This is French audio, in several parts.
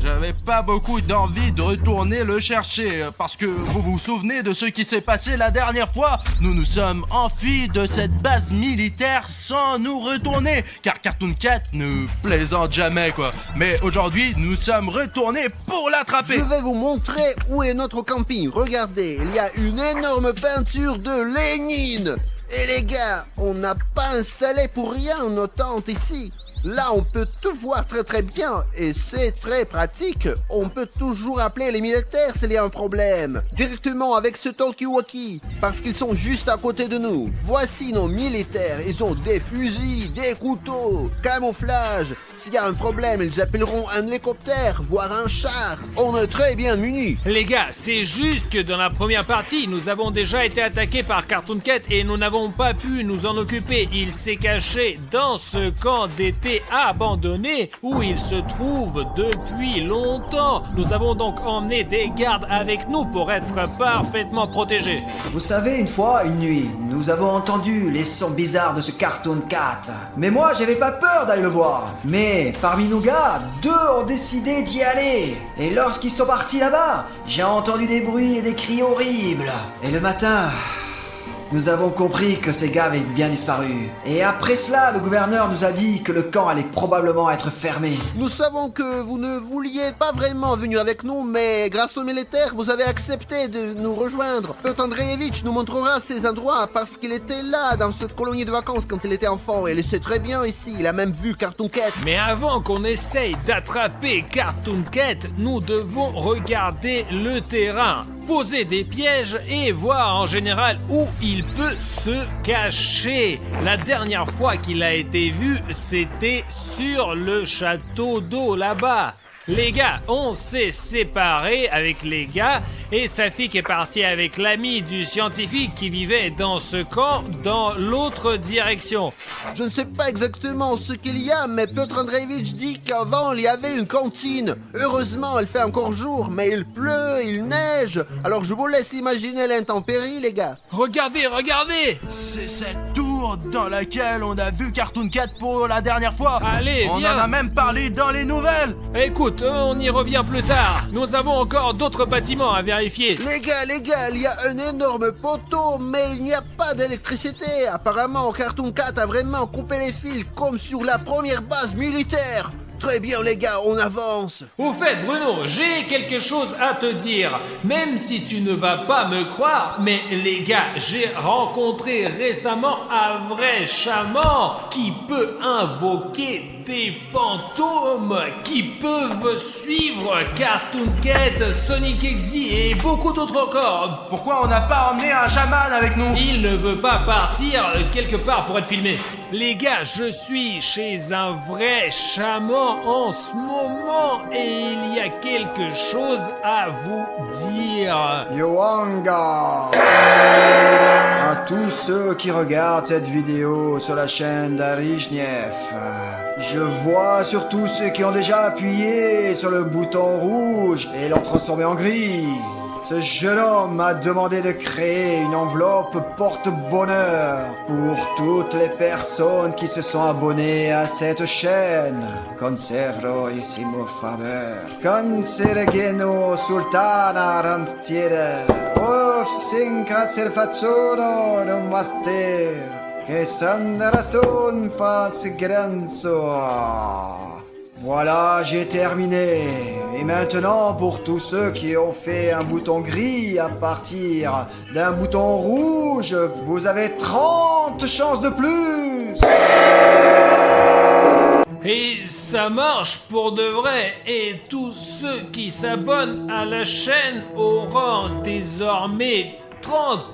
j'avais pas beaucoup d'envie de retourner le chercher, parce que vous vous souvenez de ce qui s'est passé la dernière fois? Nous nous sommes enfuis de cette base militaire sans nous retourner, car Cartoon Cat ne plaisante jamais quoi. Mais aujourd'hui, nous sommes retournés pour l'attraper. Je vais vous montrer où est notre camping. Regardez, il y a une énorme peinture de Lénine. Et les gars, on n'a pas installé pour rien nos tentes ici. Là, on peut tout voir très bien et c'est très pratique. On peut toujours appeler les militaires s'il y a un problème. Directement avec ce talkie-walkie, parce qu'ils sont juste à côté de nous. Voici nos militaires. Ils ont des fusils, des couteaux, camouflage. S'il y a un problème, ils appelleront un hélicoptère, voire un char. On est très bien munis. Les gars, c'est juste que dans la première partie, nous avons déjà été attaqués par Cartoon Cat et nous n'avons pas pu nous en occuper. Il s'est caché dans ce camp d'été abandonné où il se trouve depuis longtemps. Nous avons donc emmené des gardes avec nous pour être parfaitement protégés. Vous savez, une fois, une nuit, nous avons entendu les sons bizarres de ce Cartoon Cat. Mais moi, j'avais pas peur d'aller le voir. Mais parmi nos gars, 2 ont décidé d'y aller. Et lorsqu'ils sont partis là-bas, j'ai entendu des bruits et des cris horribles. Et le matin, nous avons compris que ces gars avaient bien disparu. Et après cela, le gouverneur nous a dit que le camp allait probablement être fermé. Nous savons que vous ne vouliez pas vraiment venir avec nous, mais grâce aux militaires, vous avez accepté de nous rejoindre. Piotr Andreevitch nous montrera ces endroits parce qu'il était là dans cette colonie de vacances quand il était enfant. Et il sait très bien ici, il a même vu Cartoon Cat. Mais avant qu'on essaye d'attraper Cartoon Cat, nous devons regarder le terrain, poser des pièges et voir en général où il peut se cacher. La dernière fois qu'il a été vu, c'était sur le château d'eau là-bas. Les gars, on s'est séparés avec les gars et Safik est parti avec l'ami du scientifique qui vivait dans ce camp dans l'autre direction. Je ne sais pas exactement ce qu'il y a, mais Piotr Andreevitch dit qu'avant il y avait une cantine. Heureusement, il fait encore jour, mais il pleut, il neige. Alors je vous laisse imaginer l'intempérie, les gars. Regardez, regardez! C'est cette tour dans laquelle on a vu Cartoon Cat pour la dernière fois. Allez, on viens. en a même parlé dans les nouvelles. Écoute, on y revient plus tard. Nous avons encore d'autres bâtiments à vérifier. Les gars, il y a un énorme poteau, mais il n'y a pas d'électricité. Apparemment, Cartoon Cat a vraiment coupé les fils comme sur la première base militaire. Très bien les gars, on avance. Au fait, Bruno, j'ai quelque chose à te dire. Même si tu ne vas pas me croire, mais les gars, j'ai rencontré récemment un vrai chaman qui peut invoquer des fantômes qui peuvent suivre Cartoon Cat, Sonic Exy et beaucoup d'autres encore. Pourquoi on n'a pas emmené un chaman avec nous? Il ne veut pas partir quelque part pour être filmé. Les gars, je suis chez un vrai chaman en ce moment et il y a quelque chose à vous dire. Yoanga! À tous ceux qui regardent cette vidéo sur la chaîne d'Arishniev, je vois surtout ceux qui ont déjà appuyé sur le bouton rouge et l'ont transformé en gris. Ce jeune homme m'a demandé de créer une enveloppe porte-bonheur pour toutes les personnes qui se sont abonnées à cette chaîne. Conservroissimo favor. Consergeno sultana ranstiere. Of sinkratser fazzono non master. Que sandraston faz granzo. Voilà, j'ai terminé. Et maintenant, pour tous ceux qui ont fait un bouton gris à partir d'un bouton rouge, vous avez 30 chances de plus. Et ça marche pour de vrai. Et tous ceux qui s'abonnent à la chaîne auront désormais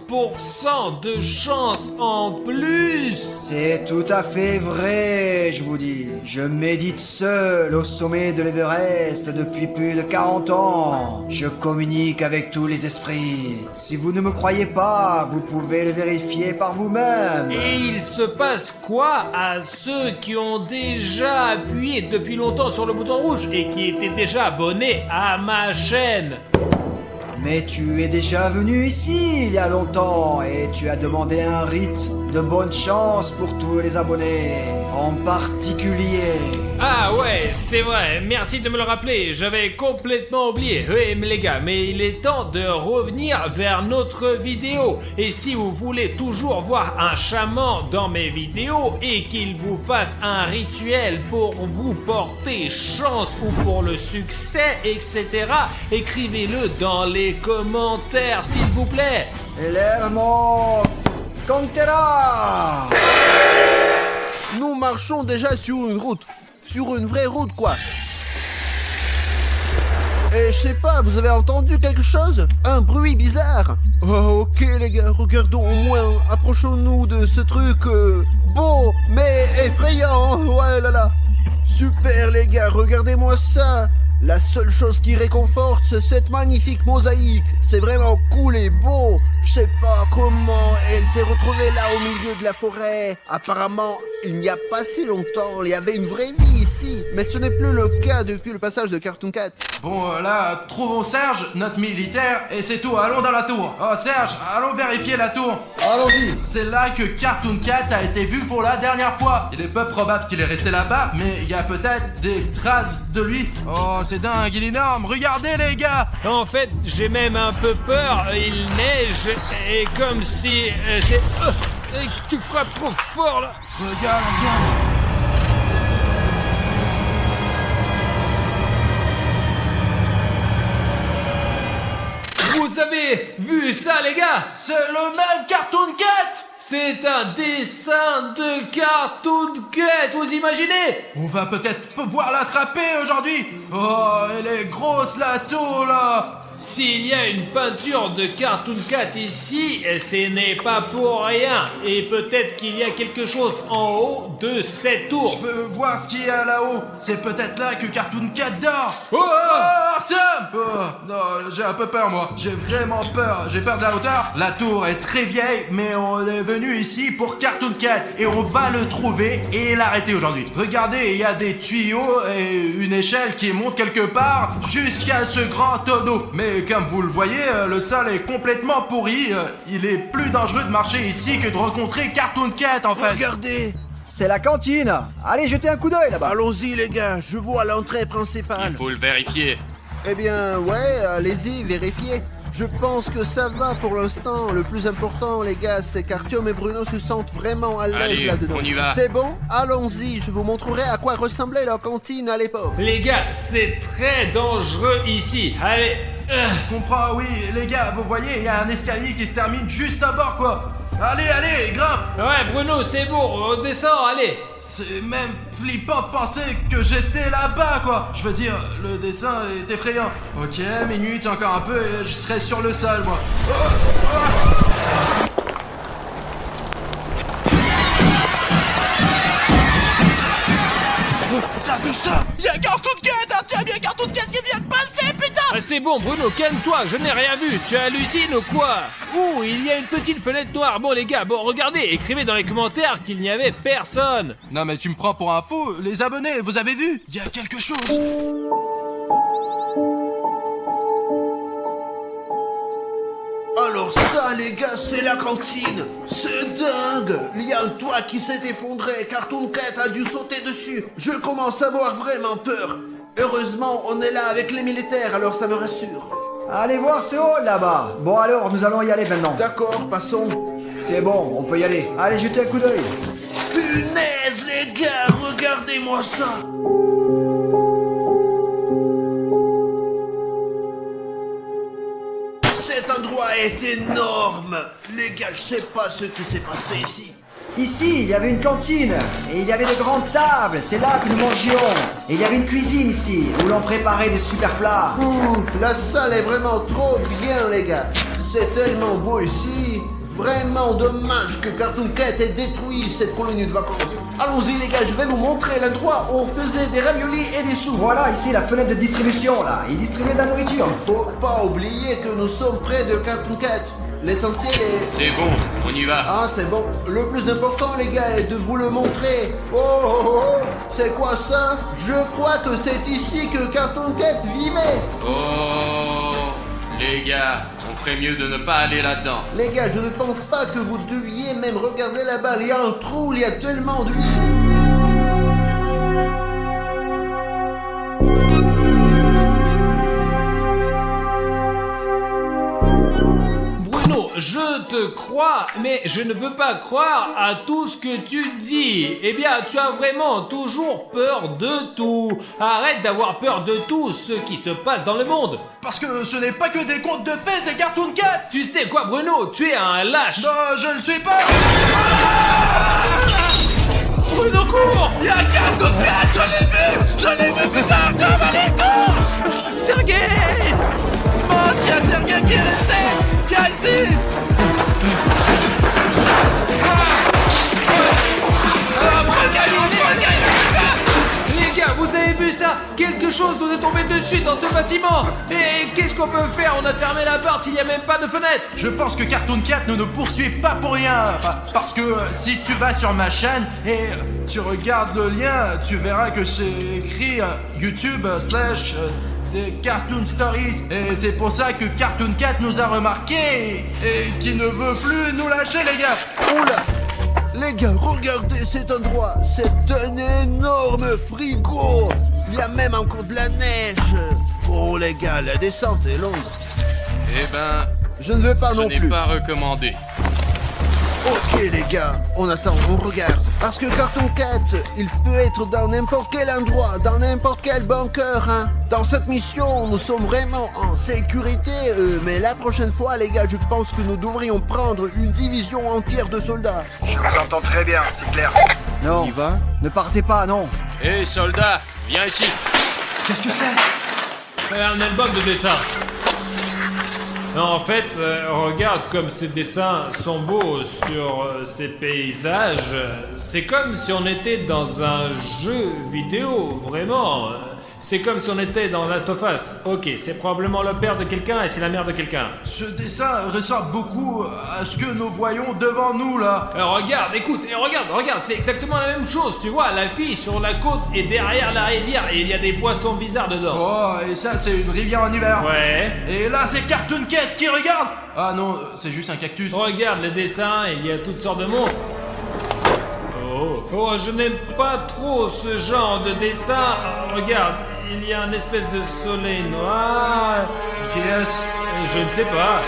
30% de chance en plus. C'est tout à fait vrai, je vous dis. Je médite seul au sommet de l'Everest depuis plus de 40 ans. Je communique avec tous les esprits. Si vous ne me croyez pas, vous pouvez le vérifier par vous-même. Et il se passe quoi à ceux qui ont déjà appuyé depuis longtemps sur le bouton rouge et qui étaient déjà abonnés à ma chaîne? Mais tu es déjà venu ici il y a longtemps et tu as demandé un rite de bonne chance pour tous les abonnés, en particulier. Ah ouais, c'est vrai, merci de me le rappeler, j'avais complètement oublié. Oui, mais les gars, mais il est temps de revenir vers notre vidéo. Et si vous voulez toujours voir un chaman dans mes vidéos et qu'il vous fasse un rituel pour vous porter chance ou pour le succès, etc., écrivez-le dans les commentaires, s'il vous plaît. Lermo Contera. Nous marchons déjà sur une route. Sur une vraie route, quoi. Et je sais pas, vous avez entendu quelque chose? Un bruit bizarre? Oh, ok les gars, regardons au moins. Approchons-nous de ce truc beau, mais effrayant. Ouais là là. Super les gars, regardez-moi ça. La seule chose qui réconforte, c'est cette magnifique mosaïque. C'est vraiment cool et beau. Je sais pas comment elle s'est retrouvée là au milieu de la forêt. Apparemment, il n'y a pas si longtemps, il y avait une vraie vie ici. Mais ce n'est plus le cas depuis le passage de Cartoon Cat. Bon, là, trouvons Serge, notre militaire, et c'est tout, allons dans la tour. Oh, Serge, allons vérifier la tour. Allons-y. C'est là que Cartoon Cat a été vu pour la dernière fois. Il est peu probable qu'il est resté là-bas, mais il y a peut-être des traces de lui. Oh, c'est dingue, il est énorme, regardez les gars. En fait, j'ai même un peu peur, il neige et comme si tu frappes trop fort là. Regarde, tiens. Vous avez vu ça les gars? C'est le même Cartoon Cat. C'est un dessin de Cartoon Cat, vous imaginez? On va peut-être pouvoir l'attraper aujourd'hui. Oh, elle est grosse la tour là. S'il y a une peinture de Cartoon Cat ici, ce n'est pas pour rien. Et peut-être qu'il y a quelque chose en haut de cette tour. Je veux voir ce qu'il y a là-haut. C'est peut-être là que Cartoon Cat dort. Oh, Artyom! Oh, non, j'ai un peu peur moi. J'ai vraiment peur. J'ai peur de la hauteur. La tour est très vieille, mais on est venu ici pour Cartoon Cat. Et on va le trouver et l'arrêter aujourd'hui. Regardez, il y a des tuyaux et une échelle qui monte quelque part jusqu'à ce grand tonneau. Mais comme vous le voyez, le sol est complètement pourri. Il est plus dangereux de marcher ici que de rencontrer Cartoon Cat en fait. Regardez. C'est la cantine. Allez, jetez un coup d'œil là-bas. Allons-y les gars, je vois l'entrée principale. Il faut le vérifier. Eh bien, ouais, allez-y, vérifiez. Je pense que ça va pour l'instant. Le plus important, les gars, c'est qu'Artyom et Bruno se sentent vraiment à l'aise Allez, là-dedans. on y va. C'est bon? Allons-y, je vous montrerai à quoi ressemblait la cantine à l'époque. les gars, c'est très dangereux ici. Allez. Je comprends, oui, les gars, vous voyez, il y a un escalier qui se termine juste à bord, quoi. Allez, allez, grimpe. Ouais, Bruno, c'est bon, on descend, allez. C'est même flippant de penser que j'étais là-bas, quoi. Je veux dire, le dessin est effrayant. Ok, minute, encore un peu et je serai sur le sol, moi. T'as vu ça? Y'a Cartoon Cat, Artyom, y'a Cartoon Cat qui vient de passer, putain! Ah, c'est bon, Bruno, calme-toi, je n'ai rien vu. Tu hallucines ou quoi? Ouh, il y a une petite fenêtre noire. Bon, les gars, bon, regardez, écrivez dans les commentaires qu'il n'y avait personne. Non mais tu me prends pour un fou, les abonnés, vous avez vu? Il y a quelque chose. Alors ça, les gars, c'est la cantine. C'est dingue. Il y a un toit qui s'est effondré. Cartoon Cat a dû sauter dessus. Je commence à avoir vraiment peur. Heureusement, on est là avec les militaires, alors ça me rassure. Allez voir ce hall là-bas. Bon alors, nous allons y aller maintenant. D'accord, passons. C'est bon, on peut y aller. Allez, jetez un coup d'œil. Punaise, les gars, regardez-moi ça. Cet endroit est énorme. Les gars, je sais pas ce qui s'est passé ici. Ici, il y avait une cantine, et il y avait de grandes tables, c'est là que nous mangions. Et il y avait une cuisine ici, où l'on préparait des super plats. Ouh, la salle est vraiment trop bien, les gars. C'est tellement beau ici. Vraiment dommage que Cartoon Cat ait détruit cette colonie de vacances. Allons-y, les gars, je vais vous montrer l'endroit où on faisait des raviolis et des soupes. Voilà, ici, la fenêtre de distribution, là. Ils distribuaient de la nourriture. Faut pas oublier que nous sommes près de Cartoon Cat. L'essentiel est... C'est bon, on y va. Ah, c'est bon. Le plus important, les gars, est de vous le montrer. Oh, oh, oh, oh. C'est quoi ça? Je crois que c'est ici que Cartoon Cat vivait. Oh, Les gars, on ferait mieux de ne pas aller là-dedans. Les gars, je ne pense pas que vous deviez même regarder là-bas. Il y a un trou, il y a tellement de... Bruno, je te crois, mais je ne veux pas croire à tout ce que tu dis. Eh bien, tu as vraiment toujours peur de tout. Arrête d'avoir peur de tout ce qui se passe dans le monde. Parce que ce n'est pas que des contes de fées, c'est Cartoon Cat. Tu sais quoi, Bruno? Tu es un lâche. Non, je ne suis pas... Bruno, cours! Il y a Cartoon Cat, je l'ai vu, putain, comme allez, cours! Sergei! Mince, il y a Sergei qui est resté! Viens ici! Les gars, vous avez vu ça? Quelque chose nous est tombé dessus dans ce bâtiment. Et qu'est-ce qu'on peut faire? On a fermé la porte s'il n'y a même pas de fenêtre. Je pense que Cartoon Cat ne nous poursuit pas pour rien. Parce que si tu vas sur ma chaîne et tu regardes le lien, tu verras que c'est écrit YouTube / des Cartoon Stories. Et c'est pour ça que Cartoon Cat nous a remarqué et qui ne veut plus nous lâcher, les gars. Oula! Les gars, regardez cet endroit. C'est un énorme frigo. Il y a même encore de la neige. Oh les gars, la descente est longue. Eh ben, Je ne veux pas non ce n'est plus. pas recommandé. Ok les gars, on attend, on regarde. Parce que Cartoon Cat, il peut être dans n'importe quel endroit, dans n'importe quel bunker, hein. Dans cette mission, nous sommes vraiment en sécurité, mais la prochaine fois les gars, je pense que nous devrions prendre une division entière de soldats. Je vous entends très bien, c'est clair. Non, On y va? ne partez pas, non. Hé, soldat, viens ici. Qu'est-ce que c'est? Un album de dessin. Non, en fait, regarde comme ces dessins sont beaux sur ces paysages. C'est comme si on était dans un jeu vidéo, vraiment. C'est comme si on était dans Last of Us. Ok, c'est probablement le père de quelqu'un et c'est la mère de quelqu'un. Ce dessin ressemble beaucoup à ce que nous voyons devant nous, là. Regarde, écoute, et regarde, c'est exactement la même chose, tu vois, la fille sur la côte est derrière la rivière et il y a des poissons bizarres dedans. Oh, et ça, c'est une rivière en hiver. Ouais. Et là, c'est Cartoon Cat qui regarde. Ah non, c'est juste un cactus. Regarde les dessins, il y a toutes sortes de monstres. Oh, je n'aime pas trop ce genre de dessin. Regarde, il y a une espèce de soleil noir. Qui est-ce? Je ne sais pas.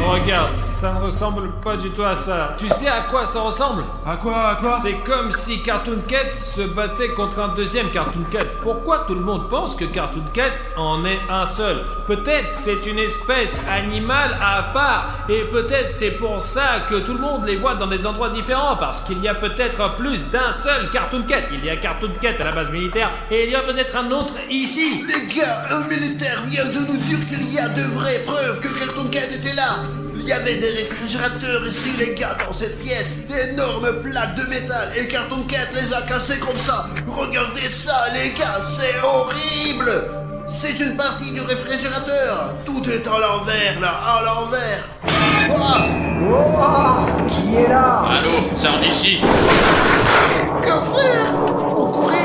Regarde, ça ne ressemble pas du tout à ça. Tu sais à quoi ça ressemble? À quoi? C'est comme si Cartoon Cat se battait contre un deuxième Cartoon Cat. Pourquoi tout le monde pense que Cartoon Cat en est un seul? Peut-être c'est une espèce animale à part. Et peut-être c'est pour ça que tout le monde les voit dans des endroits différents. Parce qu'il y a peut-être plus d'un seul Cartoon Cat. Il y a Cartoon Cat à la base militaire et il y a peut-être un autre ici. Les gars, un militaire vient de nous dire qu'il y a de vraies preuves que Cartoon Cat était là. Il y avait des réfrigérateurs ici les gars dans cette pièce, d'énormes plaques de métal et Cartoon Cat les a cassées comme ça. Regardez ça les gars, c'est horrible. C'est une partie du réfrigérateur. Tout est à l'envers là, à l'envers. Ah, Oh, qui est là? Allô, sors d'ici. que faire? Au courir.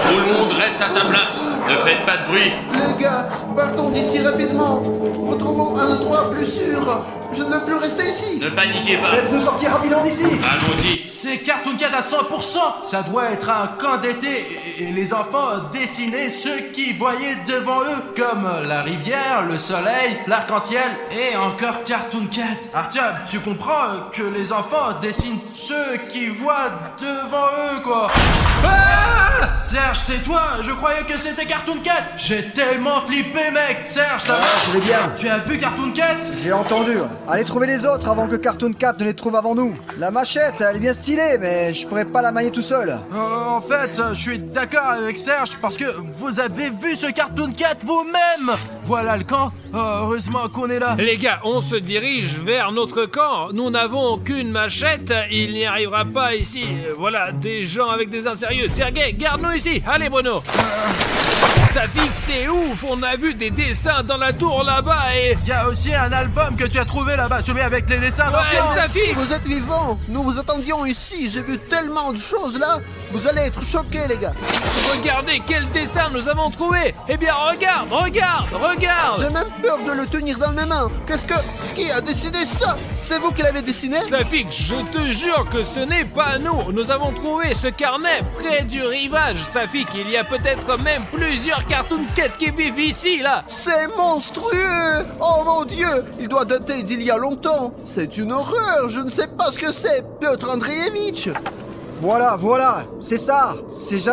Tout le monde reste à sa place. Ne faites pas de bruit. Les gars, partons d'ici rapidement. Retrouvons un endroit plus sûr. Je ne veux plus rester ici. Ne paniquez pas. Faites-nous sortir rapidement d'ici. Allons-y. C'est Cartoon Cat à 100%. Ça doit être un camp d'été et les enfants dessinaient ce qu'ils voyaient devant eux, comme la rivière, le soleil, l'arc-en-ciel et encore Cartoon Cat. Artyom, tu comprends que les enfants dessinent ce qu'ils voient devant eux, quoi. Ah! Serge, c'est toi? Je croyais que c'était Cartoon Cat. J'ai tellement flippé, mec. Serge, ça va? Je vais bien. Tu as vu Cartoon Cat? J'ai entendu. Allez trouver les autres avant que Cartoon Cat ne les trouve avant nous. La machette, elle est bien stylée, mais je pourrais pas la manier tout seul. En fait, je suis d'accord avec Serge parce que vous avez vu ce Cartoon Cat vous-même. Voilà le camp. Heureusement qu'on est là. Les gars, on se dirige vers notre camp. Nous n'avons qu'une machette. Il n'y arrivera pas ici. Voilà, des gens avec des armes sérieuses. Sergei, garde-nous ici. Allez, Bruno. Ça fixe, c'est ouf. On a vu des dessins dans la tour là-bas et... Il y a aussi un album que tu as trouvé là-bas, celui avec les dessins. Ouais, ça fixe. Vous êtes vivants. Nous vous attendions ici. J'ai vu tellement de choses là. Vous allez être choqués, les gars. Regardez quel dessin nous avons trouvé. Eh bien, regarde. J'ai même peur de le tenir dans mes mains. Qui a dessiné ça? C'est vous qui l'avez dessiné? Safik, je te jure que ce n'est pas nous. Nous avons trouvé ce carnet près du rivage. Safik, il y a peut-être même plusieurs Cartoon Cat qui vivent ici, là. C'est monstrueux! Oh mon Dieu! Il doit dater d'il y a longtemps. C'est une horreur, je ne sais pas ce que c'est. Piotr Andreevitch. Voilà, c'est ça,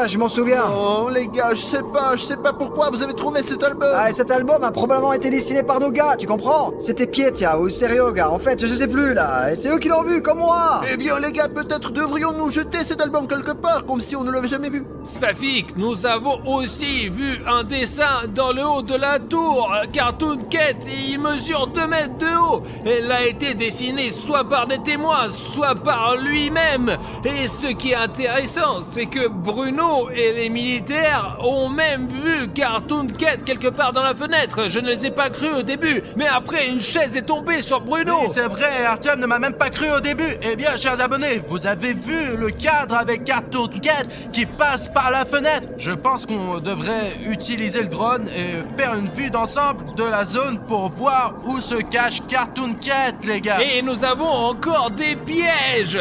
je m'en souviens. Oh les gars, je sais pas pourquoi vous avez trouvé cet album. Ah, et cet album a probablement été dessiné par nos gars, tu comprends? C'était Pietia ou Serio, gars, en fait, je sais plus, là, et c'est eux qui l'ont vu, comme moi. Eh bien les gars, peut-être devrions-nous jeter cet album quelque part, comme si on ne l'avait jamais vu. Safik, nous avons aussi vu un dessin dans le haut de la tour. Cartoon Cat, il mesure 2 mètres de haut. Elle a été dessinée soit par des témoins, soit par lui-même. Et ce qui est intéressant, c'est que Bruno et les militaires ont même vu Cartoon Cat quelque part dans la fenêtre. Je ne les ai pas crus au début, mais après, une chaise est tombée sur Bruno. Oui, c'est vrai, Artyom ne m'a même pas cru au début. Eh bien, chers abonnés, vous avez vu le cadre avec Cartoon Cat qui passe par la fenêtre. Je pense qu'on devrait utiliser le drone et faire une vue d'ensemble de la zone pour voir où se cache Cartoon Cat, les gars. Et nous avons encore des pièges.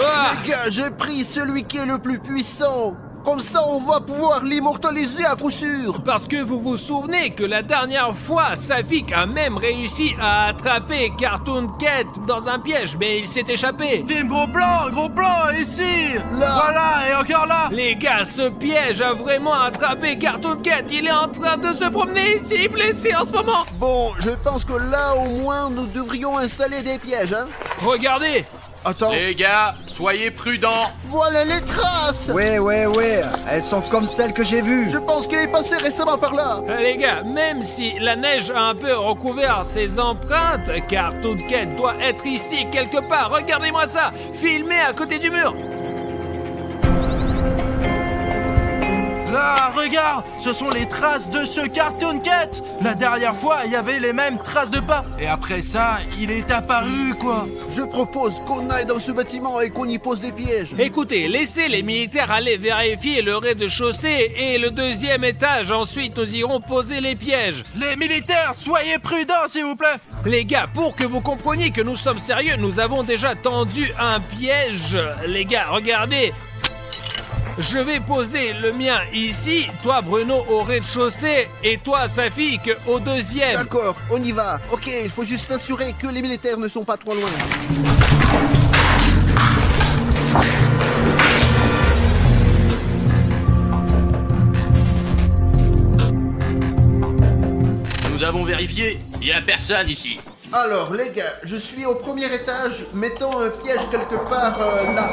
Ah, Les gars, j'ai pris celui qui est le plus puissant. Comme ça, on va pouvoir l'immortaliser à coup sûr. parce que vous vous souvenez que la dernière fois, Safik a même réussi à attraper Cartoon Cat dans un piège, mais il s'est échappé. Film gros plan, ici. Là. Voilà, et encore là. Les gars, ce piège a vraiment attrapé Cartoon Cat. Il est en train de se promener ici, blessé en ce moment. Bon, je pense que là, au moins, nous devrions installer des pièges, hein. Regardez. Attends, Les gars, soyez prudents. voilà les traces. Ouais, elles sont comme celles que j'ai vues. Je pense qu'il est passé récemment par là. Les gars, même si la neige a un peu recouvert ses empreintes, Cartoon Cat doit être ici quelque part. Regardez-moi ça, filmé à côté du mur. Là, regarde, ce sont les traces de ce Cartoon Cat. La dernière fois, il y avait les mêmes traces de pas. Et après ça, il est apparu, quoi. Je propose qu'on aille dans ce bâtiment et qu'on y pose des pièges. Écoutez, laissez les militaires aller vérifier le rez-de-chaussée et le 2e étage. Ensuite, nous irons poser les pièges. Les militaires, soyez prudents, s'il vous plaît. Les gars, pour que vous compreniez que nous sommes sérieux, nous avons déjà tendu un piège. Les gars, regardez. Je vais poser le mien ici, toi Bruno au rez-de-chaussée et toi Safik au 2e. D'accord, on y va. Ok, il faut juste s'assurer que les militaires ne sont pas trop loin. Nous avons vérifié, il n'y a personne ici. Alors, les gars, je suis au 1er étage. Mettons un piège quelque part là.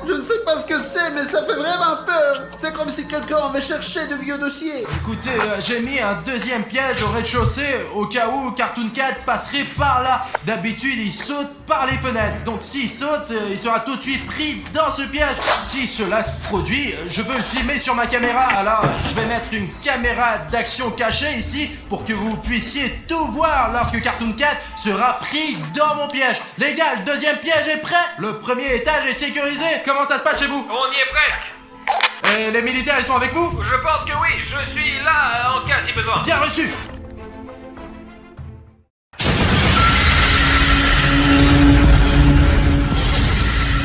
Je ne sais pas ce que c'est, mais ça fait vraiment peur. C'est comme si quelqu'un avait cherché de vieux dossiers. Écoutez, j'ai mis un 2e piège au rez-de-chaussée au cas où Cartoon Cat passerait par là. D'habitude, il saute par les fenêtres. Donc s'il saute, il sera tout de suite pris dans ce piège. Si cela se produit, je veux le filmer sur ma caméra. Alors, je vais mettre une caméra d'action cachée ici pour que vous puissiez tout voir lorsque Cartoon Cat sera pris dans mon piège. Les gars, le 2e piège est prêt. Le 1er étage est sécurisé. Comment ça se passe chez vous? On y est presque. Et les militaires, ils sont avec vous? Je pense que oui, je suis là en cas si besoin. Bien reçu.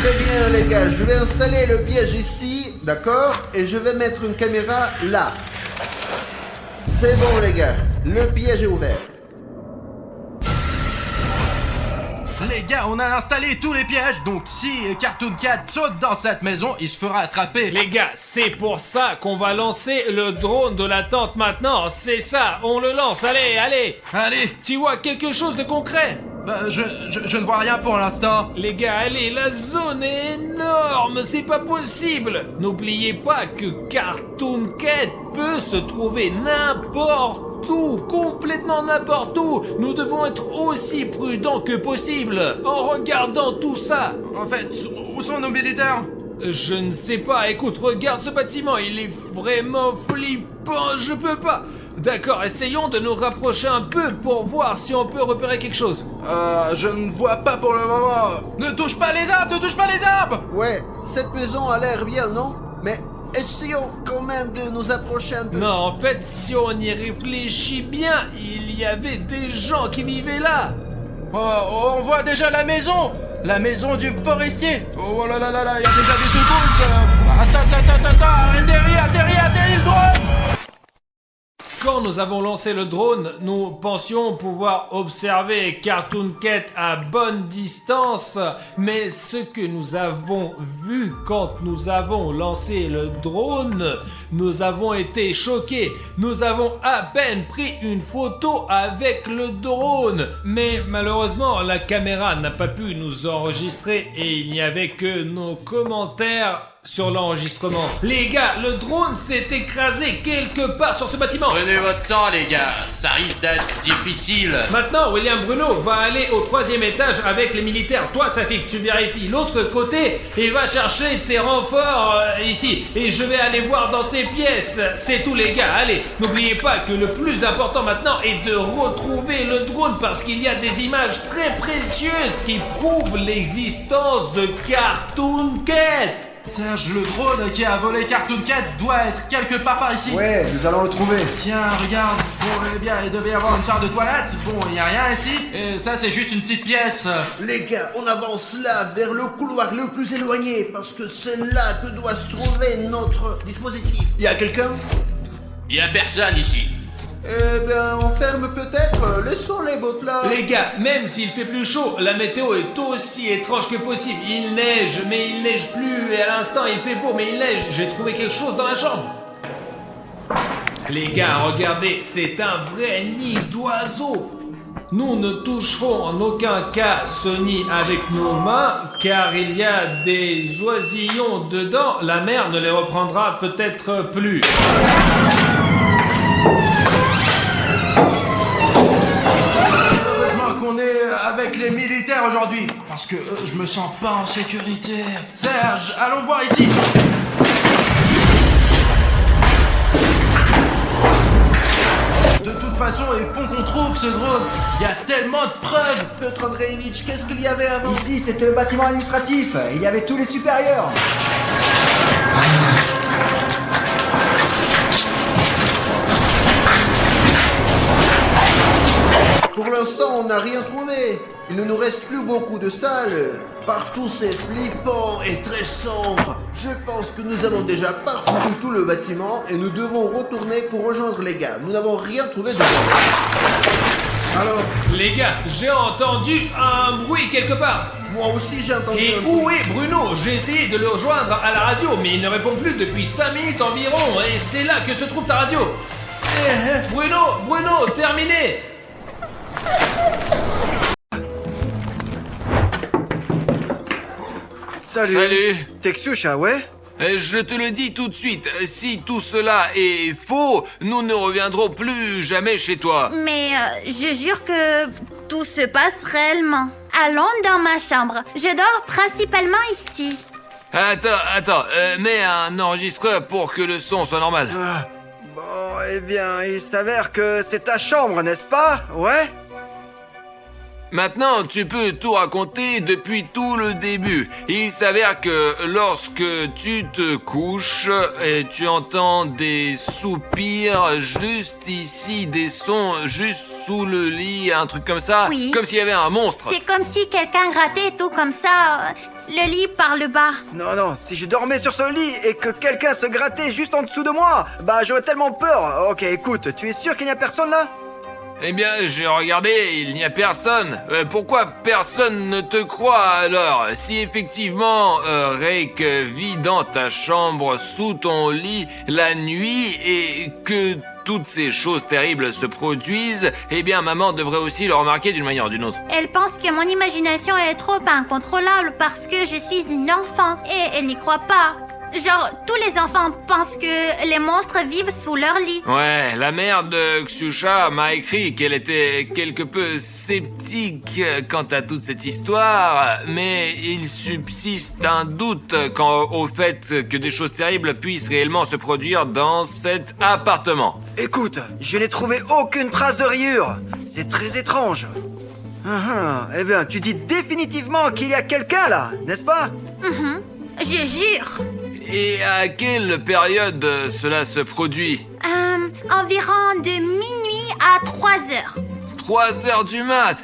Très bien, les gars, je vais installer le piège ici, d'accord? Et je vais mettre une caméra là. C'est bon, les gars, le piège est ouvert. Les gars, on a installé tous les pièges, donc si Cartoon Cat saute dans cette maison, il se fera attraper. Les gars, c'est pour ça qu'on va lancer le drone de la tente maintenant. C'est ça, on le lance, allez. Allez, Tu vois quelque chose de concret? je ne vois rien pour l'instant. Les gars, allez, la zone est énorme, c'est pas possible. N'oubliez pas que Cartoon Cat peut se trouver n'importe où, complètement n'importe où. Nous devons être aussi prudents que possible en regardant tout ça. En fait, où sont nos militaires? Je ne sais pas, écoute, regarde ce bâtiment, il est vraiment flippant, je peux pas. D'accord, essayons de nous rapprocher un peu pour voir si on peut repérer quelque chose. Je ne vois pas pour le moment. Ne touche pas les arbres, ne touche pas les arbres. Ouais, cette maison a l'air bien, non? Mais essayons quand même de nous approcher un peu. Non, en fait, si on y réfléchit bien, il y avait des gens qui vivaient là. Oh, on voit déjà la maison du forestier. Oh là là là là, il y a déjà des secousses. Attends, atterris le drone. Quand nous avons lancé le drone, nous pensions pouvoir observer Cartoon Cat à bonne distance, mais ce que nous avons vu quand nous avons lancé le drone, nous avons été choqués. Nous avons à peine pris une photo avec le drone, mais malheureusement la caméra n'a pas pu nous enregistrer et il n'y avait que nos commentaires sur l'enregistrement. Les gars, le drone s'est écrasé quelque part sur ce bâtiment. Prenez votre temps, les gars. Ça risque d'être difficile. Maintenant, William Bruno va aller au 3e étage avec les militaires. Toi, Safik, tu vérifies l'autre côté et va chercher tes renforts ici. Et je vais aller voir dans ces pièces. C'est tout, les gars. Allez, n'oubliez pas que le plus important maintenant est de retrouver le drone parce qu'il y a des images très précieuses qui prouvent l'existence de Cartoon Cat. Serge, le drone qui a volé Cartoon Cat doit être quelque part par ici. Ouais, nous allons le trouver. Tiens, regarde. Bon, eh bien, il devait y avoir une sorte de toilette. Bon, il n'y a rien ici. Et ça, c'est juste une petite pièce. Les gars, on avance là, vers le couloir le plus éloigné, parce que c'est là que doit se trouver notre dispositif. Y a quelqu'un? Y a personne ici. Eh ben, on ferme peut-être. Laissons les bottes là. Les gars, même s'il fait plus chaud, la météo est aussi étrange que possible. Il neige, mais il neige plus. Et à l'instant, il fait beau, mais il neige. J'ai trouvé quelque chose dans la chambre. Les gars, regardez, c'est un vrai nid d'oiseaux. Nous ne toucherons en aucun cas ce nid avec nos mains, car il y a des oisillons dedans. La mer ne les reprendra peut-être plus. Qu'on est avec les militaires aujourd'hui, parce que je me sens pas en sécurité. Serge, allons voir ici. De toute façon, il faut qu'on trouve ce drone. Il y a tellement de preuves. Piotr Andreevitch, qu'est-ce qu'il y avait avant? Ici, c'était le bâtiment administratif. Il y avait tous les supérieurs. Pour l'instant, on n'a rien trouvé. Il ne nous reste plus beaucoup de salles. Partout, c'est flippant et très sombre. Je pense que nous avons déjà parcouru tout le bâtiment et nous devons retourner pour rejoindre les gars. Nous n'avons rien trouvé de bon. Alors, Les gars, j'ai entendu un bruit quelque part. moi aussi j'ai entendu Et un bruit. où est Bruno? J'ai essayé de le rejoindre à la radio, mais il ne répond plus depuis 5 minutes environ. Et c'est là que se trouve ta radio. Bruno, terminé. Salut. T'es Ksyusha, ouais? Je te le dis tout de suite, si tout cela est faux, nous ne reviendrons plus jamais chez toi. Mais je jure que tout se passe réellement. Allons dans ma chambre. Je dors principalement ici. Attends, mets un enregistreur pour que le son soit normal. Bon, eh bien, il s'avère que c'est ta chambre, n'est-ce pas? Ouais? Maintenant, tu peux tout raconter depuis tout le début. Il s'avère que lorsque tu te couches, et tu entends des soupirs juste ici, des sons juste sous le lit, un truc comme ça, Oui. comme s'il y avait un monstre. C'est comme si quelqu'un grattait tout comme ça. Le lit par le bas. Non, si je dormais sur ce lit et que quelqu'un se grattait juste en dessous de moi, bah j'aurais tellement peur. Ok, écoute, tu es sûr qu'il n'y a personne là? Eh bien, j'ai regardé, il n'y a personne. Pourquoi personne ne te croit alors? Si effectivement, Rake vit dans ta chambre, sous ton lit, la nuit, et que toutes ces choses terribles se produisent, eh bien, maman devrait aussi le remarquer d'une manière ou d'une autre. Elle pense que mon imagination est trop incontrôlable parce que je suis une enfant et elle n'y croit pas. Genre, tous les enfants pensent que les monstres vivent sous leur lit. Ouais, la mère de Xiusha m'a écrit qu'elle était quelque peu sceptique quant à toute cette histoire, mais il subsiste un doute quant au fait que des choses terribles puissent réellement se produire dans cet appartement. Écoute, je n'ai trouvé aucune trace de rayure. C'est très étrange. Eh bien, tu dis définitivement qu'il y a quelqu'un là, n'est-ce pas? Je jure. Et à quelle période cela se produit? Environ de minuit à 3 heures. 3 heures du mat.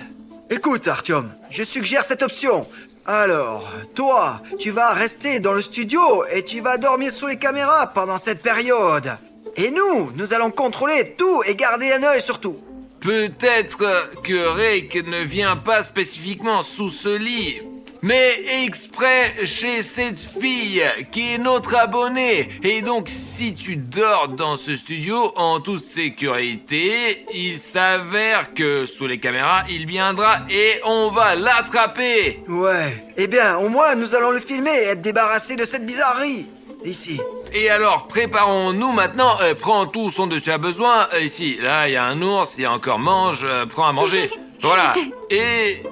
Écoute, Artyom, je suggère cette option. Alors, toi, tu vas rester dans le studio et tu vas dormir sous les caméras pendant cette période. Et nous allons contrôler tout et garder un œil sur tout. Peut-être que Rake ne vient pas spécifiquement sous ce lit, mais exprès chez cette fille qui est notre abonnée. Et donc, si tu dors dans ce studio en toute sécurité, il s'avère que sous les caméras, il viendra et on va l'attraper. Ouais, eh bien, au moins, nous allons le filmer et être débarrassés de cette bizarrerie. Ici. Et alors, préparons-nous maintenant. Prends tout ce dont tu as besoin. Ici, là, il y a un ours, il y a encore mange. Prends à manger. Voilà. Et...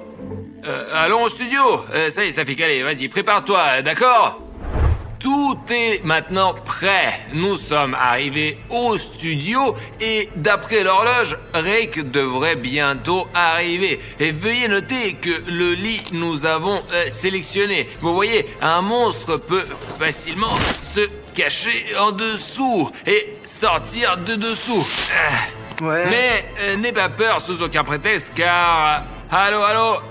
allons au studio. Ça y est, Safik, allez, vas-y, prépare-toi, d'accord? Tout est maintenant prêt. Nous sommes arrivés au studio et d'après l'horloge, Rake devrait bientôt arriver. Et veuillez noter que le lit nous avons sélectionné. Vous voyez, un monstre peut facilement se cacher en dessous et sortir de dessous. Ouais. Mais n'aie pas peur sous aucun prétexte car... Allô?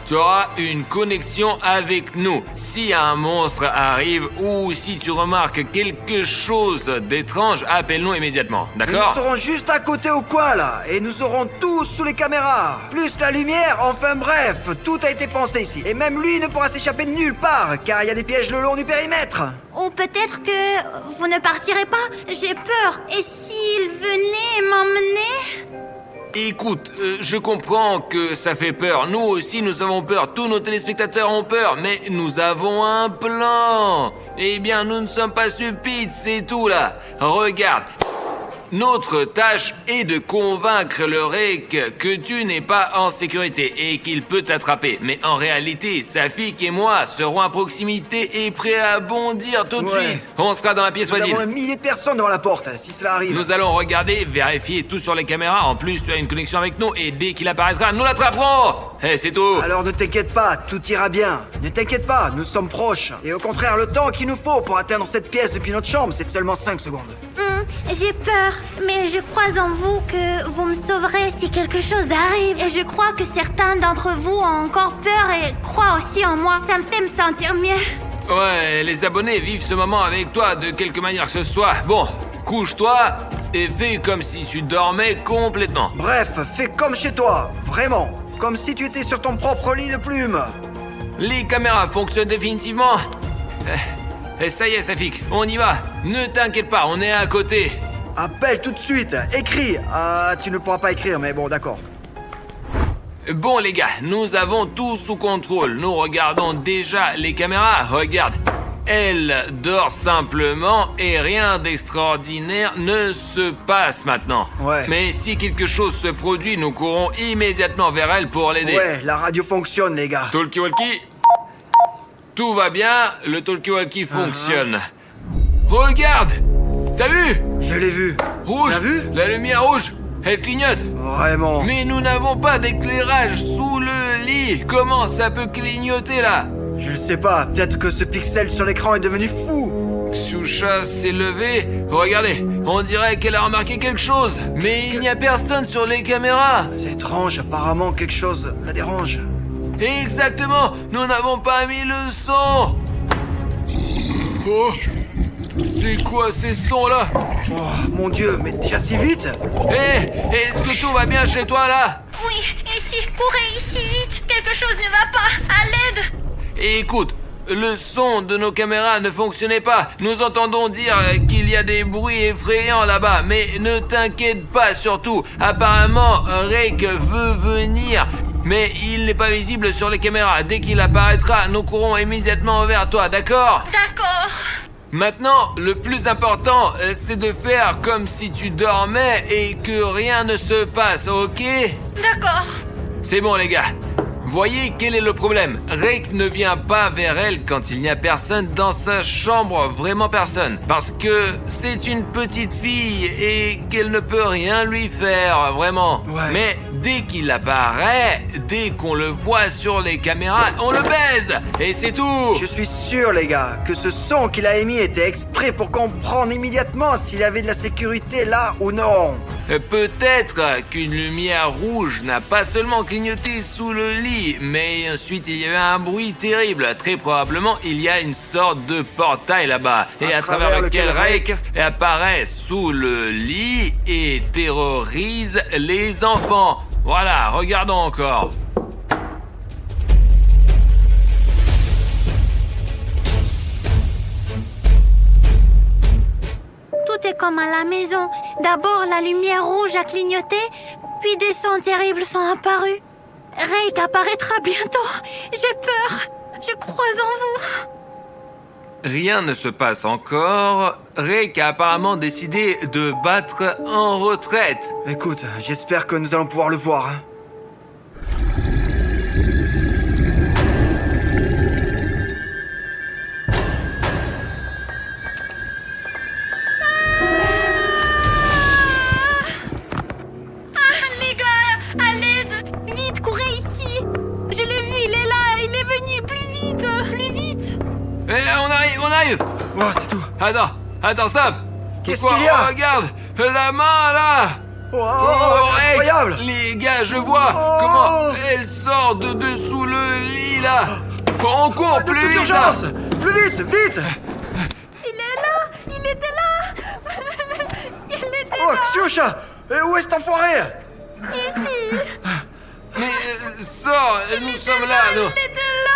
Tu auras une connexion avec nous. Si un monstre arrive ou si tu remarques quelque chose d'étrange, appelle-nous immédiatement, d'accord? Nous serons juste à côté au coin là, et nous aurons tout sous les caméras. Plus la lumière, enfin bref, tout a été pensé ici. Et même lui ne pourra s'échapper de nulle part, car il y a des pièges le long du périmètre. Ou peut-être que vous ne partirez pas. J'ai peur. Et s'il venait m'emmener? Écoute, je comprends que ça fait peur. Nous aussi, nous avons peur. Tous nos téléspectateurs ont peur. Mais nous avons un plan. Eh bien, nous ne sommes pas stupides, c'est tout là. Regarde. Notre tâche est de convaincre le Rake que tu n'es pas en sécurité et qu'il peut t'attraper. Mais en réalité, Safik et moi serons à proximité et prêts à bondir tout de suite. On sera dans la pièce voisine. Nous avons 1 millier de personnes devant la porte, si cela arrive. Nous allons regarder, vérifier tout sur les caméras. En plus, tu as une connexion avec nous et dès qu'il apparaîtra, nous l'attraperons. C'est tout. Alors ne t'inquiète pas, tout ira bien. Ne t'inquiète pas, nous sommes proches. Et au contraire, le temps qu'il nous faut pour atteindre cette pièce depuis notre chambre, c'est seulement 5 secondes. J'ai peur, mais je crois en vous que vous me sauverez si quelque chose arrive. Et je crois que certains d'entre vous ont encore peur et croient aussi en moi. Ça me fait me sentir mieux. Ouais, les abonnés vivent ce moment avec toi de quelque manière que ce soit. Bon, couche-toi et fais comme si tu dormais complètement. Bref, fais comme chez toi, vraiment. Comme si tu étais sur ton propre lit de plumes. Les caméras fonctionnent définitivement. Ça y est, Safik, on y va. Ne t'inquiète pas, on est à côté. Appelle tout de suite, écris. Ah, tu ne pourras pas écrire, mais bon, d'accord. Bon les gars, nous avons tout sous contrôle. Nous regardons déjà les caméras. Regarde, elle dort simplement et rien d'extraordinaire ne se passe maintenant. Ouais. Mais si quelque chose se produit, nous courons immédiatement vers elle pour l'aider. Ouais, la radio fonctionne, les gars. Talkie-walkie. Tout va bien, le talkie-walkie fonctionne. Regarde! T'as vu? Je l'ai vu. Rouge! T'as vu? La lumière rouge! Elle clignote! Vraiment. Mais nous n'avons pas d'éclairage sous le lit! Comment ça peut clignoter là? Je sais pas, peut-être que ce pixel sur l'écran est devenu fou. Xiusha s'est levée. Regardez, on dirait qu'elle a remarqué quelque chose. Mais il n'y a personne sur les caméras. C'est étrange, apparemment quelque chose la dérange. Exactement, nous n'avons pas mis le son. Oh, c'est quoi ces sons là? Oh, mon Dieu, mais déjà si vite? Est-ce que tout va bien chez toi là? Oui, ici, courez ici vite. Quelque chose ne va pas. À l'aide. Écoute, le son de nos caméras ne fonctionnait pas. Nous entendons dire qu'il y a des bruits effrayants là-bas. Mais ne t'inquiète pas surtout. Apparemment, Rake veut venir. Mais il n'est pas visible sur les caméras. Dès qu'il apparaîtra, nous courons immédiatement vers toi, d'accord? D'accord. Maintenant, le plus important, c'est de faire comme si tu dormais et que rien ne se passe, ok? D'accord. C'est bon, les gars. Voyez quel est le problème. Rake ne vient pas vers elle quand il n'y a personne dans sa chambre, vraiment personne. Parce que c'est une petite fille et qu'elle ne peut rien lui faire, vraiment. Ouais. Mais dès qu'il apparaît, dès qu'on le voit sur les caméras, on le baise. Et c'est tout. Je suis sûr, les gars, que ce son qu'il a émis était exprès pour comprendre immédiatement s'il y avait de la sécurité là ou non. Peut-être qu'une lumière rouge n'a pas seulement clignoté sous le lit, mais ensuite il y a eu un bruit terrible. Très probablement, il y a une sorte de portail là-bas, et à travers lequel Rake apparaît sous le lit et terrorise les enfants. Voilà, regardons encore. Tout est comme à la maison. D'abord, la lumière rouge a clignoté, puis des sons terribles sont apparus. Rake apparaîtra bientôt. J'ai peur. Je crois en vous. Rien ne se passe encore. Rake a apparemment décidé de battre en retraite. Écoute, j'espère que nous allons pouvoir le voir. Hein. Les gars, à l'aide. Vite, courez ici. Je l'ai vu, il est là. Il est venu. Plus vite, plus vite. On arrive. Oh, c'est tout. Attends, stop. Qu'est-ce Quoi, qu'il y a? Regarde, la main là. Oh, Rake, incroyable. les gars, je vois comment elle sort de dessous le lit là. On court De plus toute vite là. urgence. Plus vite, vite. Il est là. Il était là. Il était Oh, Xiusha, où est cet enfoiré? ici. Mais sors, nous sommes là. Il était là.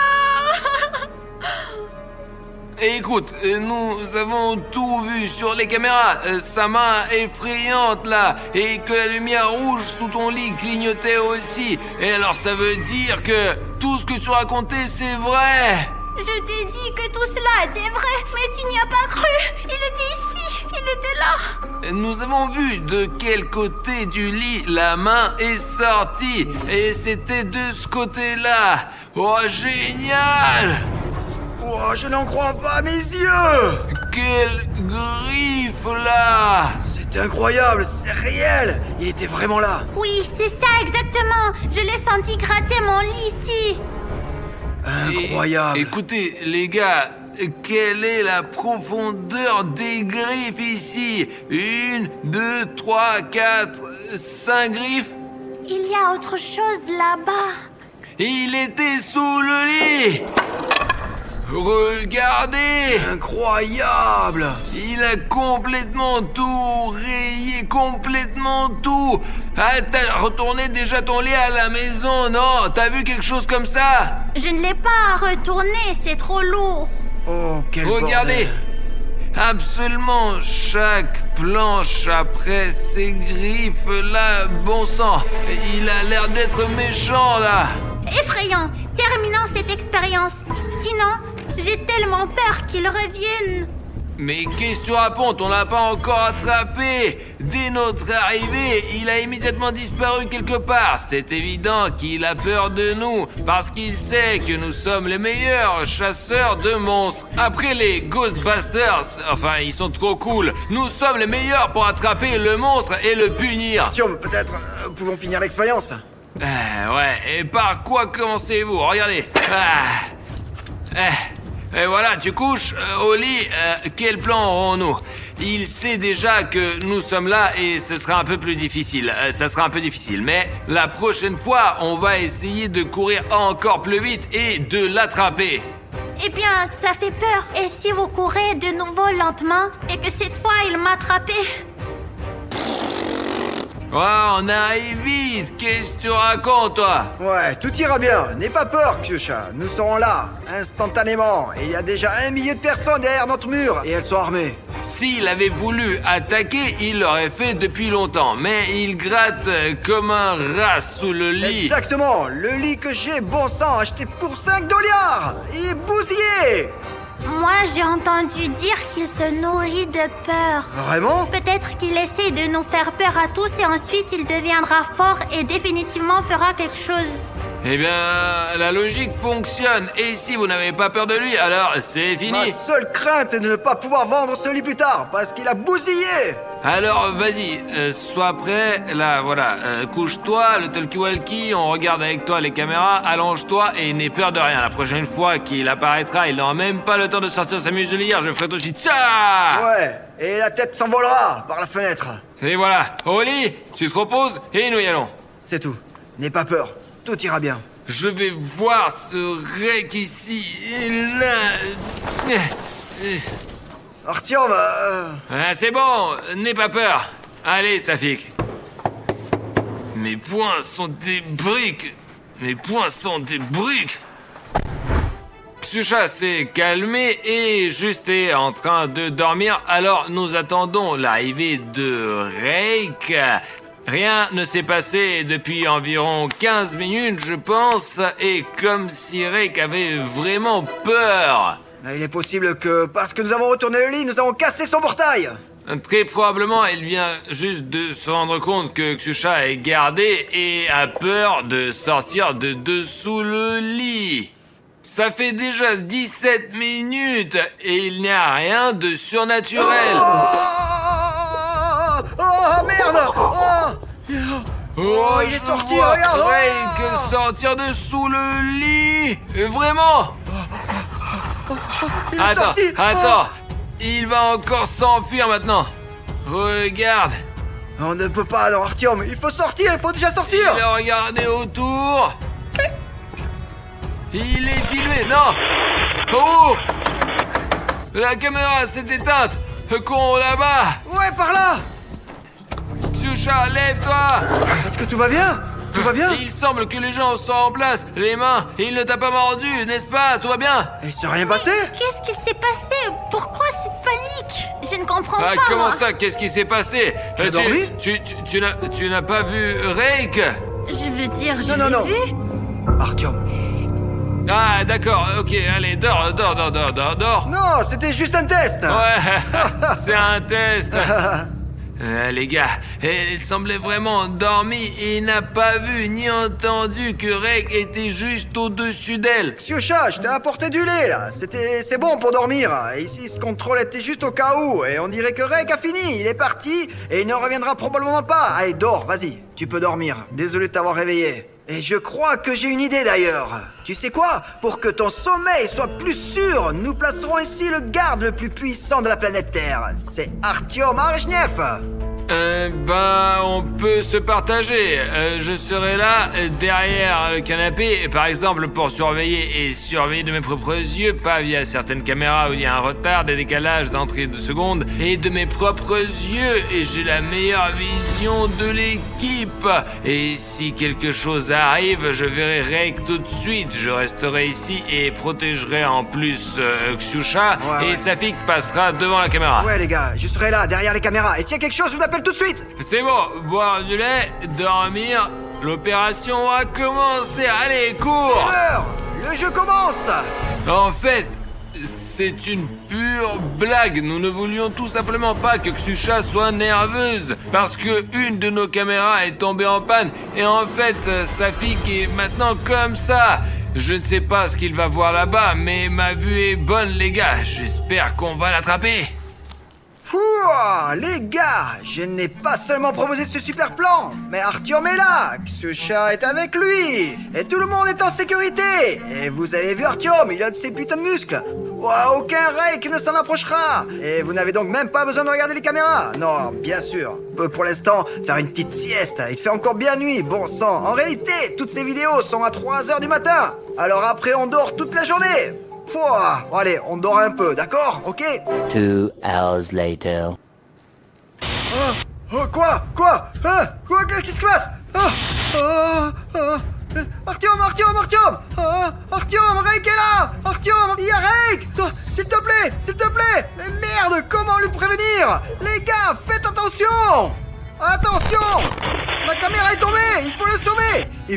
Et écoute, nous avons tout vu sur les caméras. Sa main effrayante là, et que la lumière rouge sous ton lit clignotait aussi. Et alors ça veut dire que tout ce que tu racontais c'est vrai. Je t'ai dit que tout cela était vrai, mais tu n'y as pas cru. Il était ici. Il était là. Nous avons vu de quel côté du lit la main est sortie. Et c'était de ce côté-là. Oh, génial! Oh, je n'en crois pas à mes yeux. Quelle griffe là! C'est incroyable, c'est réel. Il était vraiment là. Oui, c'est ça exactement. Je l'ai senti gratter mon lit ici. Incroyable. Écoutez, les gars, quelle est la profondeur des griffes ici? 1, 2, 3, 4, 5 griffes? Il y a autre chose là-bas. Il était sous le lit! Regardez! Incroyable. Il a complètement tout rayé, complètement tout! Ah, t'as retourné déjà ton lit à la maison, non? T'as vu quelque chose comme ça? Je ne l'ai pas retourné, c'est trop lourd. Oh, quel Regardez! bordel. Absolument chaque planche après ces griffes là, bon sang! Il a l'air d'être méchant là! Effrayant. Terminons cette expérience. Sinon, j'ai tellement peur qu'il revienne. Mais qu'est-ce que tu racontes? On l'a pas encore attrapé. Dès notre arrivée, il a immédiatement disparu quelque part. C'est évident qu'il a peur de nous, parce qu'il sait que nous sommes les meilleurs chasseurs de monstres. Après les Ghostbusters, enfin ils sont trop cool, nous sommes les meilleurs pour attraper le monstre et le punir. Tiens, peut-être pouvons finir l'expérience. Ouais, et par quoi commencez-vous? Regardez. Et voilà, tu couches au lit. Quel plan aurons-nous? Il sait déjà que nous sommes là et ce sera un peu plus difficile. Ça sera un peu difficile, mais la prochaine fois, on va essayer de courir encore plus vite et de l'attraper. Eh bien, ça fait peur. Et si vous courez de nouveau lentement et que cette fois il m'a attrapé? Oh, on arrive vite. Qu'est-ce que tu racontes, toi? Ouais, tout ira bien. N'aie pas peur, Xiusha. Nous serons là, instantanément. Et il y a déjà 1 million de personnes derrière notre mur. Et elles sont armées. S'il avait voulu attaquer, il l'aurait fait depuis longtemps. Mais il gratte comme un rat sous le lit. Exactement. Le lit que j'ai, bon sang, acheté pour 5 $. Il est bousillé. Moi, j'ai entendu dire qu'il se nourrit de peur. Vraiment? Peut-être qu'il essaie de nous faire peur à tous et ensuite il deviendra fort et définitivement fera quelque chose. Eh bien, la logique fonctionne. Et si vous n'avez pas peur de lui, alors c'est fini. Ma seule crainte est de ne pas pouvoir vendre ce lit plus tard, parce qu'il a bousillé. Alors, vas-y, sois prêt. Là, voilà, couche-toi, le talkie-walkie, on regarde avec toi les caméras, allonge-toi et n'aie peur de rien. La prochaine fois qu'il apparaîtra, il n'aura même pas le temps de sortir sa muselière, je ferai tout de suite ça. Ouais, et la tête s'envolera par la fenêtre. Et voilà, au lit, tu te reposes et nous y allons. C'est tout. N'aie pas peur. Tout ira bien. Je vais voir ce rec ici et là. Artyom, Ah, c'est bon, n'aie pas peur. Allez, Safik. Mes poings sont des briques. Mes poings sont des briques. Ksusha s'est calmé et juste est en train de dormir. Alors nous attendons l'arrivée de Reik. Rien ne s'est passé depuis environ 15 minutes, je pense, et comme si Reik avait vraiment peur. il est possible que, parce que nous avons retourné le lit, nous avons cassé son portail. Très probablement, il vient juste de se rendre compte que Ksusha est gardé et a peur de sortir de dessous le lit. Ça fait déjà 17 minutes et il n'y a rien de surnaturel. Oh, merde. Oh, il est sorti, regarde. Que sortir de sous le lit. Vraiment. Il est sorti. Attends. Il va encore s'enfuir maintenant. Regarde. On ne peut pas, alors, Artyom. Il faut sortir, il faut déjà sortir. Il a regardé autour. Il est filmé, non. Oh. La caméra s'est éteinte. Con là-bas. Ouais, par là. Ksusha, lève-toi. Est-ce que tout va bien? Tout va bien? Il semble que les gens sont en place. Les mains, il ne t'a pas mordu, n'est-ce pas? Tout va bien? Il s'est rien passé? Qu'est-ce qu'il s'est passé? Pourquoi cette panique? Je ne comprends pas, Comment moi. ça? Qu'est-ce qui s'est passé? Tu as dormi? Tu n'as pas vu Reik? Je veux dire, je Non, l'ai vu. Artyom. Ah, d'accord, ok, allez, dors. Non, c'était juste un test. Ouais, c'est un test. Les gars, il semblait vraiment endormi et il n'a pas vu ni entendu que Reik était juste au-dessus d'elle. Ksusha, je t'ai apporté du lait, là. C'est bon pour dormir. Et ici, ce contrôle était juste au cas où. Et on dirait que Reik a fini. Il est parti et il ne reviendra probablement pas. Allez, dors, vas-y. Tu peux dormir. Désolé de t'avoir réveillé. Et je crois que j'ai une idée d'ailleurs. Tu sais quoi? Pour que ton sommeil soit plus sûr, nous placerons ici le garde le plus puissant de la planète Terre. C'est Artyom Arishnev. On peut se partager. Je serai là, derrière le canapé, par exemple pour surveiller de mes propres yeux, pas via certaines caméras où il y a un retard, des décalages d'entrée de secondes, et de mes propres yeux, et j'ai la meilleure vision de l'équipe. Et si quelque chose arrive, je verrai Reik tout de suite. Je resterai ici et protégerai en plus Ksusha, Ouais. Safik passera devant la caméra. Ouais les gars, je serai là, derrière les caméras. Et s'il y a quelque chose, je vous appelle tout de suite. C'est bon, boire du lait, dormir, l'opération a commencé, allez, cours! L'heure, le jeu commence. En fait, c'est une pure blague, nous ne voulions tout simplement pas que Ksusha soit nerveuse, parce que une de nos caméras est tombée en panne, et en fait, Safik est maintenant comme ça. Je ne sais pas ce qu'il va voir là-bas, mais ma vue est bonne les gars, j'espère qu'on va l'attraper. Pouah, les gars, je n'ai pas seulement proposé ce super plan, mais Artyom est là, Ksusha est avec lui, et tout le monde est en sécurité. Et vous avez vu Artyom, il a de ses putains de muscles. Ouah, aucun Reik ne s'en approchera. Et vous n'avez donc même pas besoin de regarder les caméras. Non, bien sûr. Pour l'instant, faire une petite sieste. Il fait encore bien nuit, bon sang. En réalité, toutes ces vidéos sont à 3h du matin. Alors après, on dort toute la journée. Pouah, bon, allez, on dort un peu, d'accord? Ok? 2 hours later. Quoi? Qu'est-ce qui se passe? Artyom! Artyom, Reik est là! Artyom, il y a Reik! S'il te plaît! Mais merde, comment lui prévenir? Les gars, faites attention! Attention! La caméra est tombée! Il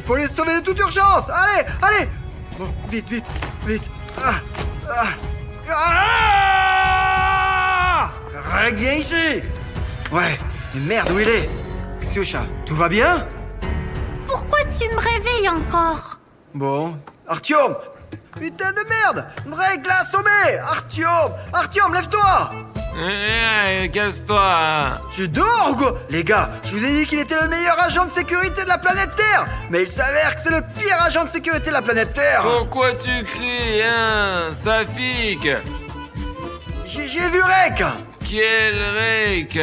faut les sauver de toute urgence! Allez! Bon, vite! Ah! Reg, viens ici. Ouais, mais merde, où il est? Ksyusha, tout va bien? Pourquoi tu me réveilles encore? Bon. Artyom! Putain de merde! Reg l'a assommé! Artyom, lève-toi! Casse-toi. Tu dors ou quoi? Les gars, je vous ai dit qu'il était le meilleur agent de sécurité de la planète Terre! Mais il s'avère que c'est le pire agent de sécurité de la planète Terre! Pourquoi tu cries, hein, Safik? J'ai vu Reg! Quel Rek?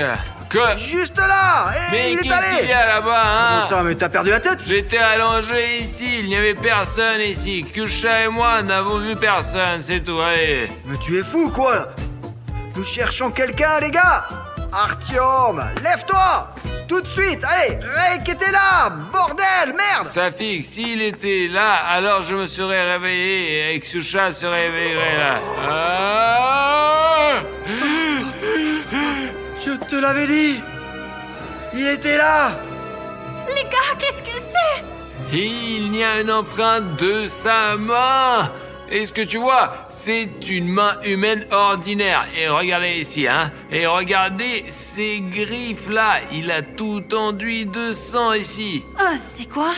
Que... Juste là! Et Mais il est qu'est-ce qu'il y allé! a là-bas, hein? Comment ça, mais t'as perdu la tête? J'étais allongé ici, il n'y avait personne ici. Ksyusha et moi n'avons vu personne, c'est tout, allez. Mais tu es fou, quoi, là? Nous cherchons quelqu'un, les gars! Artyom, lève-toi! Tout de suite, allez! Reg était là! Bordel, merde! Safik, s'il était là, alors je me serais réveillé et Ksyusha se réveillerait là. Ah! Je te l'avais dit! Il était là! Les gars, qu'est-ce que c'est? Il y a une empreinte de sa main. Et ce que tu vois, c'est une main humaine ordinaire. Et regardez ici, hein. Et regardez ces griffes là. Il a tout enduit de sang ici. Oh, c'est quoi?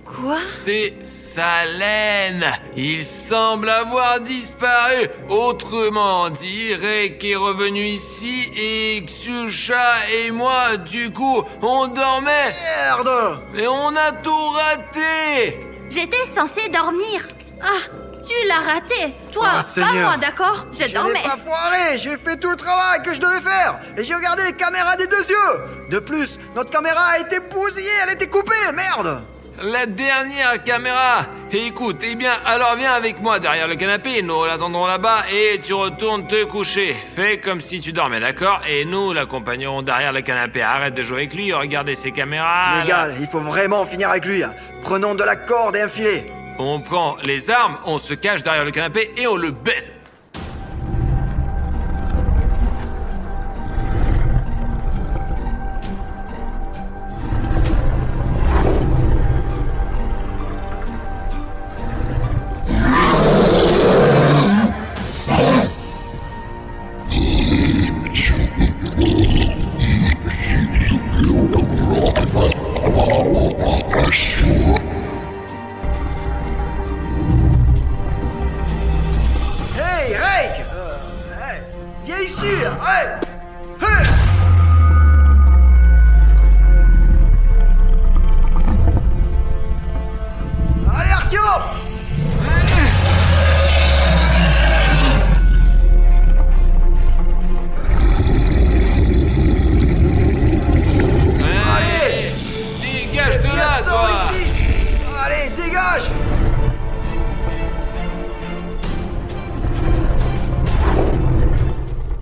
Quoi? C'est sa laine. Il semble avoir disparu. Autrement dit, Rek est revenu ici et Ksyusha et moi, du coup, on dormait. Merde! Mais on a tout raté. J'étais censée dormir. Ah, tu l'as raté. Toi, Oh, pas Seigneur. moi, d'accord? Je Je dormais. n'ai pas foiré, j'ai fait tout le travail que je devais faire et j'ai regardé les caméras des 2 yeux. De plus, notre caméra a été bousillée, elle a été coupée, merde. La dernière caméra. Écoute, eh bien, alors viens avec moi derrière le canapé, nous l'attendrons là-bas et tu retournes te coucher. Fais comme si tu dormais, d'accord? Et nous l'accompagnerons derrière le canapé. Arrête de jouer avec lui, regardez ses caméras. Les gars, il faut vraiment finir avec lui. Hein. Prenons de la corde et un filet. On prend les armes, on se cache derrière le canapé et on le baise. Hey, Reg! Hey, viens ici! Hey! Hey! Allez, Artyom! Allez, dégage de Viens, là, sors toi. ici! Allez, dégage!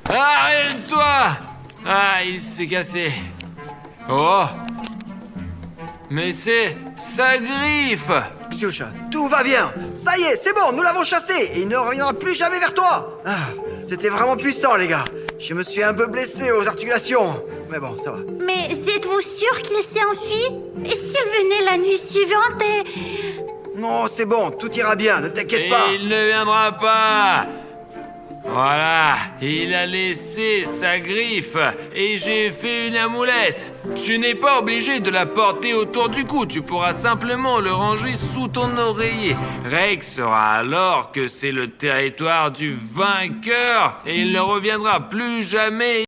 Arrête-toi! Ah, il s'est cassé. Oh! Mais c'est sa griffe! Ksyusha, tout va bien! Ça y est, c'est bon, nous l'avons chassé et il ne reviendra plus jamais vers toi! Ah, c'était vraiment puissant, les gars! Je me suis un peu blessé aux articulations, mais bon, ça va. Mais êtes-vous sûr qu'il s'est enfui? Et s'il venait la nuit suivante et... Non, c'est bon, tout ira bien, ne t'inquiète Et pas! il ne viendra pas! Voilà, il a laissé sa griffe et j'ai fait une amoulette. Tu n'es pas obligé de la porter autour du cou, tu pourras simplement le ranger sous ton oreiller. Reg saura alors que c'est le territoire du vainqueur et il ne reviendra plus jamais.